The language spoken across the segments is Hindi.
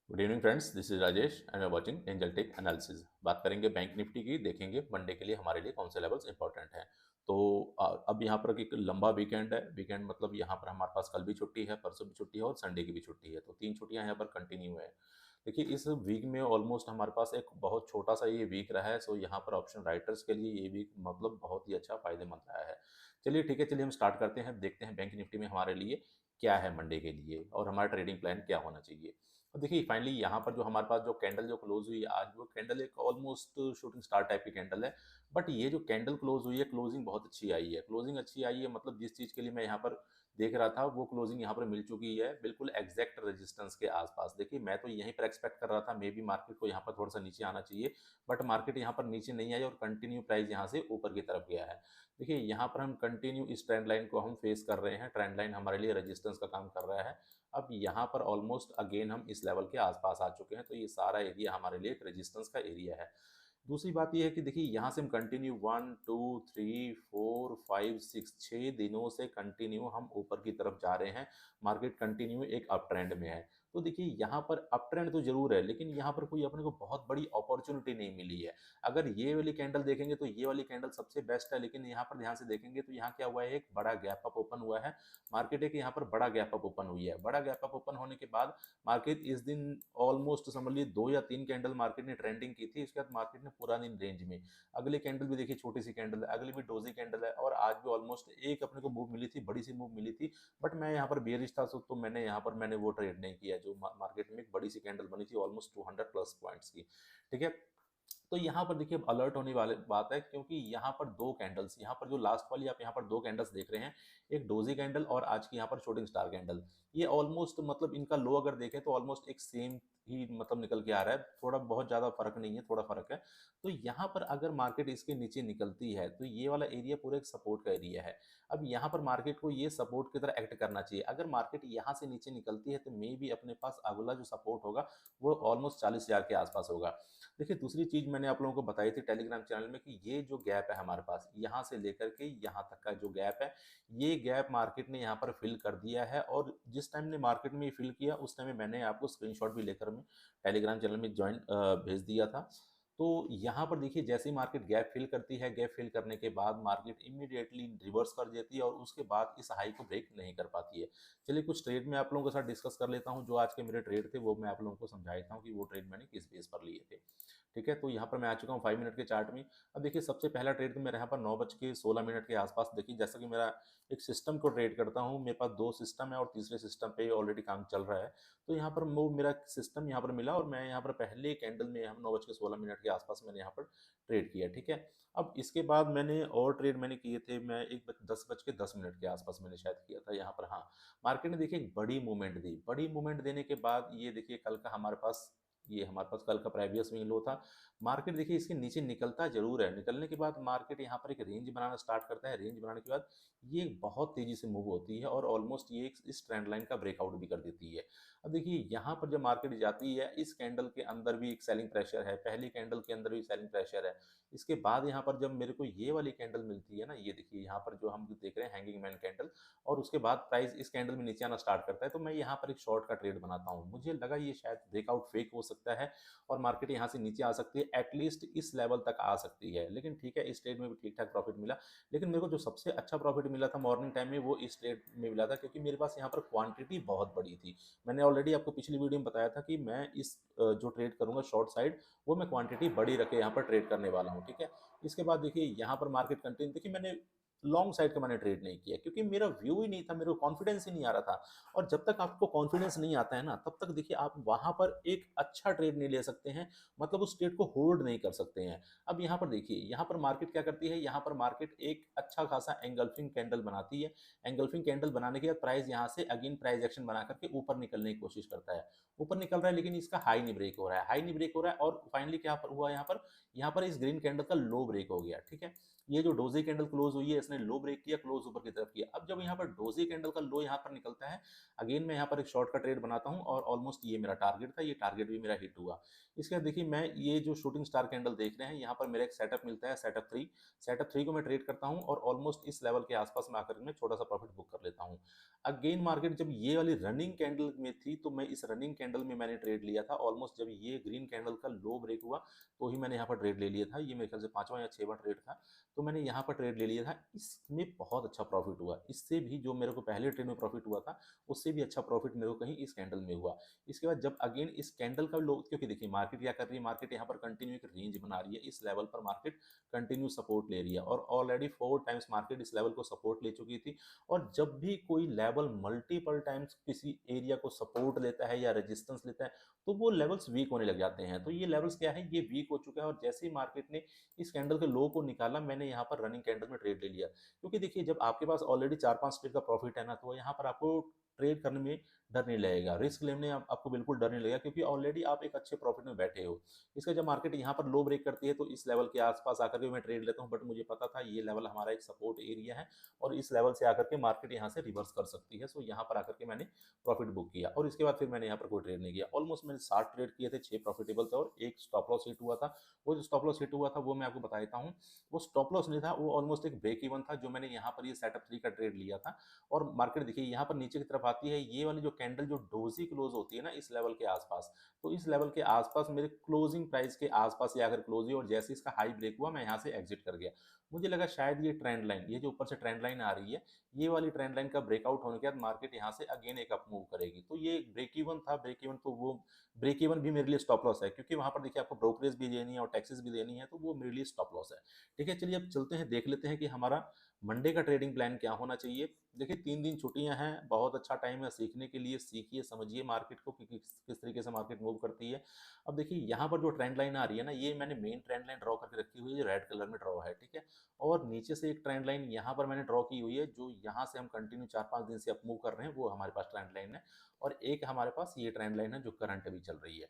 Good evening friends, this is Rajesh and are watching Angel tech analysis. बात करेंगे बैंक निफ्टी की, देखेंगे मंडे के लिए हमारे लिए कौन से लेवल्स इंपॉर्टेंट हैं। तो अब यहाँ पर एक लंबा वीकेंड है। वीकेंड मतलब यहाँ पर हमारे पास कल भी छुट्टी है, परसों भी छुट्टी है और संडे की भी छुट्टी है, तो 3 छुट्टियाँ यहाँ पर कंटिन्यू है। देखिए, इस वीक में ऑलमोस्ट हमारे पास एक बहुत छोटा सा ये वीक रहा है, सो यहाँ पर ऑप्शन राइटर्स के लिए ये वीक मतलब बहुत ही अच्छा फायदेमंद रहा है। चलिए ठीक है, चलिए हम स्टार्ट करते हैं, देखते हैं बैंक निफ्टी में हमारे लिए क्या है मंडे के लिए और हमारा ट्रेडिंग प्लान क्या होना चाहिए। और देखिए फाइनली यहाँ पर जो हमारे पास जो कैंडल जो क्लोज हुई है आज, वो कैंडल एक ऑलमोस्ट शूटिंग स्टार टाइप की कैंडल है। बट ये जो कैंडल क्लोज हुई है, क्लोजिंग बहुत अच्छी आई है। क्लोजिंग अच्छी आई है मतलब जिस चीज़ के लिए मैं यहाँ पर देख रहा था वो क्लोजिंग यहाँ पर मिल चुकी है, बिल्कुल एग्जैक्ट रेजिस्टेंस के आसपास। देखिए मैं तो यहीं पर एक्सपेक्ट कर रहा था मे बी मार्केट को यहाँ पर थोड़ा सा नीचे आना चाहिए, बट मार्केट यहाँ पर नीचे नहीं आई और कंटिन्यू प्राइस यहाँ से ऊपर की तरफ गया है। देखिए यहाँ पर हम कंटिन्यू इस ट्रेंड लाइन को हम फेस कर रहे हैं, ट्रेंड लाइन हमारे लिए रेजिस्टेंस का काम कर रहा है। अब यहाँ पर ऑलमोस्ट अगेन हम इस लेवल के आसपास आ चुके हैं, तो ये सारा एरिया हमारे लिए एक रेजिस्टेंस का एरिया है। दूसरी बात ये है कि देखिए यहाँ से हम कंटिन्यू 1 2 3 4 5 6 6 दिनों से कंटिन्यू हम ऊपर की तरफ जा रहे हैं। मार्केट कंटिन्यू एक अप ट्रेंड में है। तो देखिए यहाँ पर अप ट्रेंड तो जरूर है, लेकिन यहाँ पर कोई अपने को बहुत बड़ी अपॉर्चुनिटी नहीं मिली है। अगर ये वाली कैंडल देखेंगे तो ये वाली कैंडल सबसे बेस्ट है, लेकिन यहाँ पर ध्यान से देखेंगे तो यहाँ क्या हुआ है, एक बड़ा गैप अप ओपन हुआ है। मार्केट एक यहाँ पर बड़ा गैप अप ओपन हुई है। बड़ा गैप अप ओपन होने के बाद मार्केट इस दिन ऑलमोस्ट समझ लीजिए 2 या 3 कैंडल मार्केट ने ट्रेंडिंग की थी। इसके बाद मार्केट ने पूरा दिन रेंज में, अगली कैंडल भी देखिए छोटी सी कैंडल है, अगली भी डोजी कैंडल है और आज भी ऑलमोस्ट एक अपने को मूव मिली थी, बड़ी सी मूव मिली थी। बट मैं यहाँ पर बेरिश था, तो मैंने यहाँ पर मैंने वो ट्रेड नहीं किया जो मार्केट में एक बड़ी सी कैंडल बनी थी ऑलमोस्ट 200+ पॉइंट्स की। ठीक है, तो यहाँ पर देखिए अलर्ट होने वाली बात है, क्योंकि यहाँ पर दो कैंडल्स, यहाँ पर जो लास्ट वाली आप यहाँ पर दो कैंडल्स देख रहे हैं, एक डोजी कैंडल और आज की यहाँ पर शूटिंग स्टार कैंडल, ये ऑलमोस्ट मतलब इनका लो अगर देखें तो ऑलमोस्ट एक सेम ही मतलब निकल के आ रहा है। थोड़ा बहुत ज़्यादा फर्क नहीं है, थोड़ा फर्क है। तो यहाँ पर अगर मार्केट इसके नीचे निकलती है तो ये वाला एरिया पूरा एक सपोर्ट का एरिया है। अब यहाँ पर मार्केट को ये सपोर्ट की तरह एक्ट करना चाहिए। अगर मार्केट यहाँ से नीचे निकलती है तो मे भी अपने पास अगला जो सपोर्ट होगा वो ऑलमोस्ट 40,000 के आसपास होगा। देखिए दूसरी चीज़ मैंने आप लोगों को बताई थी टेलीग्राम चैनल में कि ये जो गैप है हमारे पास, यहाँ से लेकर के यहाँ तक का जो गैप है, ये गैप मार्केट ने यहाँ पर फिल कर दिया है। और जिस टाइम ने मार्केट में ये फिल किया उस टाइम में मैंने आपको स्क्रीनशॉट भी लेकर मैं टेलीग्राम चैनल में ज्वाइन भेज दिया था। तो यहाँ पर देखिए जैसे ही मार्केट गैप फिल करती है, गैप फिल करने के बाद मार्केट इमीडिएटली रिवर्स कर देती है और उसके बाद इस हाई को ब्रेक नहीं कर पाती है। चलिए कुछ ट्रेड में आप लोगों के साथ डिस्कस कर लेता हूँ। जो आज के मेरे ट्रेड थे वो मैं आप लोगों को समझा देता हूँ कि वो ट्रेड मैंने किस बेस पर लिए थे। ठीक है, तो यहाँ पर मैं आ चुका हूँ 5 मिनट के चार्ट में। अब देखिए सबसे पहला ट्रेड तो मेरे यहाँ पर 9:16 के आसपास, देखिए जैसा कि मेरा एक सिस्टम को ट्रेड करता हूँ, मेरे पास दो सिस्टम है और तीसरे सिस्टम पे ऑलरेडी काम चल रहा है। तो यहाँ पर वो मेरा सिस्टम यहाँ पर मिला और मैं यहाँ पर पहले कैंडल में हम 9:16 के आसपास मैंने यहाँ पर ट्रेड किया। ठीक है, अब इसके बाद मैंने और ट्रेड मैंने किए थे, मैं 10:10 के आसपास मैंने शायद किया था यहाँ पर। हाँ, मार्केट ने देखिए एक बड़ी मूवमेंट दी। बड़ी मूवमेंट देने के बाद ये देखिए कल का हमारे पास, ये हमारे पास कल का प्रीवियस में लो था। मार्केट देखिए इसके नीचे निकलता जरूर है, निकलने के बाद मार्केट यहाँ पर एक रेंज बनाना स्टार्ट करता है। रेंज बनाने के बाद ये बहुत तेजी से मूव होती है और ऑलमोस्ट ये इस ट्रेंड लाइन का ब्रेकआउट भी कर देती है। अब देखिए यहाँ पर जब मार्केट जाती है, इस कैंडल के अंदर भी एक सेलिंग प्रेशर है, पहली कैंडल के अंदर भी सेलिंग प्रेशर है। इसके बाद यहाँ पर जब मेरे को ये वाली कैंडल मिलती है ना, ये देखिए यहाँ पर जो हम देख रहे हैं हैंगिंग मैन कैंडल, और उसके बाद प्राइस इस कैंडल में नीचे आना स्टार्ट करता है, तो मैं यहाँ पर एक शॉर्ट का ट्रेड बनाता हूँ। मुझे लगा ये शायद ब्रेकआउट फेक हो सकता है और मार्केट यहाँ से नीचे आ सकती है, एटलीस्ट इस लेवल तक आ सकती है। लेकिन ठीक है, इस ट्रेड में भी ठीक ठाक प्रॉफिट मिला। लेकिन मेरे को जो सबसे अच्छा प्रॉफिट मिला था मॉर्निंग टाइम में, वो इस ट्रेड में मिला था, क्योंकि मेरे पास यहाँ पर क्वांटिटी बहुत बड़ी थी। मैंने ऑलरेडी आपको पिछली वीडियो में बताया था कि मैं इस जो ट्रेड करूंगा शॉर्ट साइड, वो मैं क्वांटिटी बड़ी रखे यहाँ पर ट्रेड करने वाला हूँ। ठीक है, इसके बाद देखिए यहाँ पर मार्केट कंटिन्यू, देखिए मैंने लॉन्ग साइड का मैंने ट्रेड नहीं किया, क्योंकि मेरा व्यू ही नहीं था, मेरे को कॉन्फिडेंस ही नहीं आ रहा था। और जब तक आपको कॉन्फिडेंस नहीं आता है ना, तब तक देखिए आप वहां पर एक अच्छा ट्रेड नहीं ले सकते हैं, मतलब उस ट्रेड को होल्ड नहीं कर सकते हैं। अब यहाँ पर देखिए, यहाँ पर मार्केट क्या करती है, यहाँ पर मार्केट एक अच्छा खासा एंगल्फिंग कैंडल बनाती है। एंगल्फिंग कैंडल बनाने के बाद प्राइस यहाँ से अगेन प्राइस एक्शन बना करके ऊपर निकलने की कोशिश करता है। ऊपर निकल रहा है, लेकिन इसका हाई नहीं ब्रेक हो रहा है, हाई नहीं ब्रेक हो रहा है। और फाइनली क्या हुआ, यहाँ पर इस ग्रीन कैंडल का लो ब्रेक हो गया। ठीक है, ये जो डोजी कैंडल क्लोज हुई है, इसने लो ब्रेक किया, क्लोज ऊपर की तरफ किया। अब जब यहाँ पर डोजी कैंडल का लो यहाँ पर निकलता है, अगेन मैं यहाँ पर एक शॉर्ट का ट्रेड बनाता हूँ और ऑलमोस्ट ये मेरा टारगेट था, ये टारगेट भी मेरा हिट हुआ। इसके बाद देखिए मैं ये जो शूटिंग स्टार कैंडल देख रहे हैं, यहाँ पर मेरा एक सेटअप मिलता है, सेटअप थ्री को मैं ट्रेड करता हूँ और ऑलमोस्ट इस लेवल के आसपास में आकर मैं छोटा सा प्रॉफिट बुक कर लेता हूँ। अगेन मार्केट जब ये वाली रनिंग कैंडल में थी, तो मैं इस रनिंग कैंडल में मैंने ट्रेड लिया था। ऑलमोस्ट जब ये ग्रीन कैंडल का लो ब्रेक हुआ, तो ही मैंने यहाँ पर ट्रेड ले लिया था। ये मेरे ख्याल से 5वां या 6वां ट्रेड था, तो मैंने यहाँ पर ट्रेड ले लिया था। इसमें बहुत अच्छा प्रॉफिट हुआ, इससे भी जो मेरे को पहले ट्रेड में प्रॉफिट हुआ था, उससे भी अच्छा प्रॉफिट मेरे को कहीं इस कैंडल में हुआ। इसके बाद जब अगेन इस कैंडल का लो, क्योंकि देखिए मार्केट क्या कर रही है, मार्केट यहाँ पर कंटिन्यू एक रेंज बना रही है, इस लेवल पर मार्केट कंटिन्यू सपोर्ट ले रही है और ऑलरेडी 4 टाइम्स मार्केट इस लेवल को सपोर्ट ले चुकी थी। और जब भी कोई लेवल मल्टीपल टाइम्स किसी एरिया को सपोर्ट लेता है या रेजिस्टेंस लेता है, तो वो लेवल्स वीक होने लग जाते हैं। तो ये लेवल्स क्या है, ये वीक हो चुका है और जैसे ही मार्केट ने इस कैंडल के लो को निकाला, मैंने यहाँ पर रनिंग कैंडल में ट्रेड ले लिया। क्योंकि देखिए जब आपके पास ऑलरेडी 4-5 ट्रेड का प्रॉफिट है ना, तो यहाँ पर आपको ट्रेड करने में डर नहीं लगेगा, रिस्क लेने आपको बिल्कुल डर नहीं लगेगा, क्योंकि ऑलरेडी आप एक अच्छे प्रॉफिट में बैठे हो। इसका जब मार्केट यहाँ पर लो ब्रेक करती है, तो इस लेवल के आसपास आकर के मैं ट्रेड लेता हूँ, बट मुझे पता था ये लेवल हमारा एक सपोर्ट एरिया है और इस लेवल से आकर के मार्केट यहाँ से रिवर्स कर सकती है। सो यहाँ पर आकर के मैंने प्रॉफिट बुक किया और इसके बाद फिर मैंने यहाँ पर कोई ट्रेड नहीं किया। ऑलमोस्ट मैंने 60 ट्रेड किए थे, 6 प्रॉफिटेबल थे और एक स्टॉप लॉस हिट हुआ था। वो जो स्टॉप लॉस हिट हुआ था वो मैं आपको बता देता हूँ। वो स्टॉप लॉस नहीं था, वो ऑलमोस्ट एक ब्रेक इवन था, जो मैंने यहाँ पर ये सेटअप 3 का ट्रेड लिया था। और मार्केट देखिए यहाँ पर नीचे की तरफ आती है, ये वाली जो कैंडल जो डोजी क्लोज होती है ना इस लेवल के आसपास, तो इस लेवल के आसपास मेरे क्लोजिंग प्राइस के आसपास ये आकर क्लोज हुई और जैसे इसका हाई ब्रेक हुआ, मैं यहाँ से एग्जिट कर गया। मुझे लगा शायद ये ट्रेंड लाइन, ये जो ऊपर से ट्रेंड लाइन आ रही है, ये वाली ट्रेंड लाइन का ब्रेकआउट होने के बाद मार्केट यहाँ से अगेन एक अप मूव करेगी। तो ये ब्रेक इवन था, ब्रेक इवन, तो वो ब्रेक इवन भी मेरे लिए स्टॉप लॉस है, क्योंकि वहां पर देखिए आपको ब्रोकरेज भी देनी है और टैक्सेस भी देनी है, तो वो मेरे लिए स्टॉप लॉस है। ठीक है, चलिए अब चलते हैं, देख लेते हैं कि हमारा मंडे का ट्रेडिंग प्लान क्या होना चाहिए। देखिए 3 दिन छुट्टियां हैं, बहुत अच्छा टाइम है सीखने के लिए, सीखिए समझिए मार्केट को कि किस तरीके से मार्केट मूव करती है। अब देखिए यहाँ पर जो ट्रेंड लाइन आ रही है ना, ये मैंने मेन ट्रेंड लाइन ड्रॉ करके रखी हुई है, जो रेड कलर में ड्रॉ है। ठीक है, और नीचे से एक ट्रेंड लाइन यहाँ पर मैंने ड्रॉ की हुई है, जो यहाँ से हम कंटिन्यू 4-5 दिन से अप मूव कर रहे हैं, वो हमारे पास ट्रेंड लाइन है। और एक हमारे पास ये ट्रेंड लाइन है जो करंट अभी चल रही है।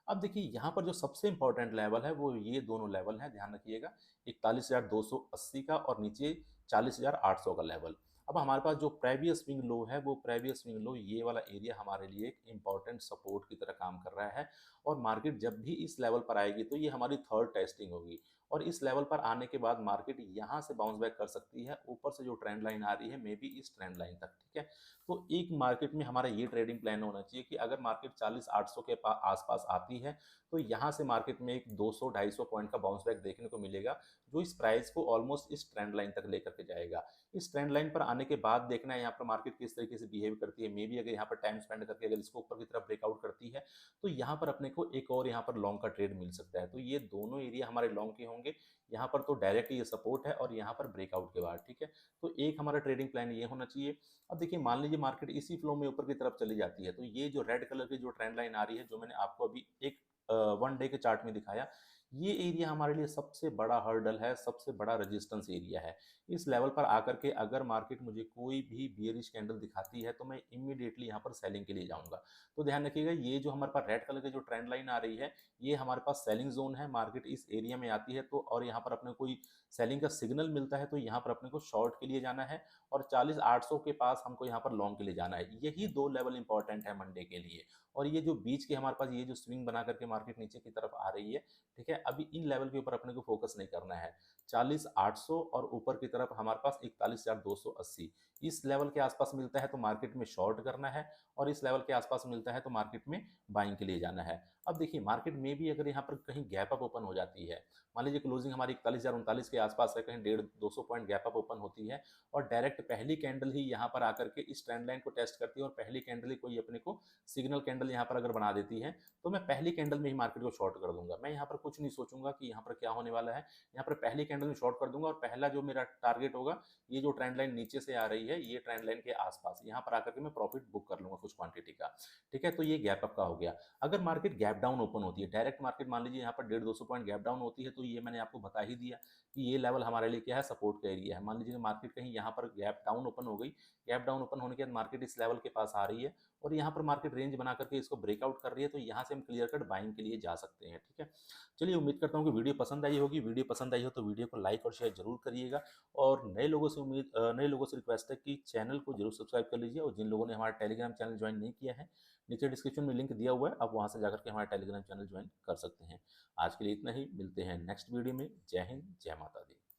अब देखिए यहाँ पर जो सबसे इंपॉर्टेंट लेवल है, वो ये दोनों लेवल हैं, ध्यान रखिएगा, 41,280 का और नीचे 40,800 का लेवल। अब हमारे पास जो प्रेवियस स्विंग लो है, वो प्रेवियस स्विंग लो, ये वाला एरिया हमारे लिए एक इंपॉर्टेंट सपोर्ट की तरह काम कर रहा है। और मार्केट जब भी इस लेवल पर आएगी, तो ये हमारी थर्ड टेस्टिंग होगी और इस लेवल पर आने के बाद मार्केट यहाँ से बाउंस बैक कर सकती है, ऊपर से जो ट्रेंड लाइन आ रही है, मे बी इस ट्रेंड लाइन तक। ठीक है, तो एक मार्केट में हमारा ये ट्रेडिंग प्लान होना चाहिए कि अगर मार्केट 40,800 के आसपास आती है, तो यहाँ से मार्केट में एक 200-250 पॉइंट का बाउंस बैक देखने को मिलेगा, जो इस प्राइस को ऑलमोस्ट इस ट्रेंड लाइन तक लेकर के जाएगा। इस ट्रेंड लाइन पर आने के बाद देखना है यहाँ पर मार्केट किस तरीके से बिहेव करती है। मे बी अगर यहाँ पर टाइम स्पेंड करके अगर इसको ऊपर की तरफ ब्रेकआउट करती है, तो यहाँ पर अपने को एक और यहाँ पर लॉन्ग का ट्रेड मिल सकता है। तो ये दोनों एरिया हमारे लॉन्ग के होंगे। यहाँ पर तो डायरेक्ट ये सपोर्ट है और यहाँ पर ब्रेकआउट के बाद। ठीक है, तो एक हमारा ट्रेडिंग प्लान ये होना चाहिए। अब देखिए मान लीजिए मार्केट इसी फ्लो में ऊपर की तरफ चली जाती है, तो ये जो रेड कलर की जो ट्रेंड लाइन आ रही है, जो मैंने आपको अभी एक 1 डे के चार्ट में दिखाया, ये एरिया हमारे लिए सबसे बड़ा हर्डल है, सबसे बड़ा रेजिस्टेंस एरिया है। इस लेवल पर आकर के अगर मार्केट मुझे कोई भी बियरिश कैंडल दिखाती है, तो मैं इमीडिएटली यहाँ पर सेलिंग के लिए जाऊंगा। तो ध्यान रखिएगा, ये जो हमारे पास रेड कलर की जो ट्रेंड लाइन आ रही है, ये हमारे पास सेलिंग जोन है। मार्केट इस एरिया में आती है, तो और यहाँ पर अपने कोई सेलिंग का सिग्नल मिलता है, तो यहाँ पर अपने को शॉर्ट के लिए जाना है और 40,800 के पास हमको यहाँ पर लॉन्ग के लिए जाना है। यही 2 लेवल इंपॉर्टेंट है मंडे के लिए। और ये जो बीच के हमारे पास ये जो स्विंग बना करके मार्केट नीचे की तरफ आ रही है, ठीक है, अभी इन लेवल के ऊपर अपने को फोकस नहीं करना है। 40,800 और ऊपर की तरफ हमारे पास 41,280, इस लेवल के आसपास मिलता है तो मार्केट में शॉर्ट करना है और इस लेवल के आसपास मिलता है तो मार्केट में बाइंग के लिए जाना है। अब देखिए मार्केट में भी अगर यहाँ पर कहीं गैप अप ओपन हो जाती है, मान लीजिए क्लोजिंग हमारी 41,039 के आसपास है, कहीं 150-200 पॉइंट गैप अप ओपन होती है और डायरेक्ट पहली कैंडल ही यहाँ पर आकर के इस ट्रेंड लाइन को टेस्ट करती है और पहली कैंडल ही कोई अपने को सिग्नल कैंडल यहाँ पर अगर बना देती है, तो मैं पहली कैंडल में ही मार्केट को शॉर्ट कर दूंगा। मैं यहाँ पर कुछ नहीं सोचूंगा कि यहाँ पर क्या होने वाला है, यहाँ पर पहली कैंडल में शॉर्ट कर दूंगा और पहला जो मेरा टारगेट होगा, ये जो ट्रेंड लाइन नीचे से आ रही है, ये ट्रेंड लाइन के आसपास यहाँ पर आकर के मैं प्रॉफिट बुक कर लूंगा कुछ क्वांटिटी का। ठीक है, तो ये गैप अप का हो गया। अगर market gap gap down open होती है। डायरेक्ट मार्केट मान लीजिए यहाँ पर 150-200 पॉइंट गैप डाउन होती है, तो ये मैंने आपको बता ही दिया कि ये लेवल हमारे लिए क्या है, सपोर्ट का एरिया है। मान लीजिए मार्केट कहीं यहाँ पर गैप डाउन ओपन हो गई, गैप डाउन ओपन होने के बाद मार्केट इस लेवल के पास आ रही है और यहाँ पर मार्केट रेंज बना करके इसको ब्रेकआउट कर रही है, तो यहाँ से हम क्लियर कट बाइंग के लिए जा सकते हैं। ठीक है, चलिए उम्मीद करता हूँ कि वीडियो पसंद आई होगी। वीडियो पसंद आई हो तो वीडियो को लाइक और शेयर जरूर करिएगा, और नए लोगों से रिक्वेस्ट है कि चैनल को जरूर सब्सक्राइब कर लीजिए, और जिन लोगों ने हमारा टेलीग्राम चैनल ज्वाइन नहीं किया है, नीचे डिस्क्रिप्शन में लिंक दिया हुआ है, आप वहां से जाकर के हमारा टेलीग्राम चैनल ज्वाइन कर सकते हैं। आज के लिए इतना ही, मिलते हैं नेक्स्ट वीडियो में। जय हिंद, जय माता दी।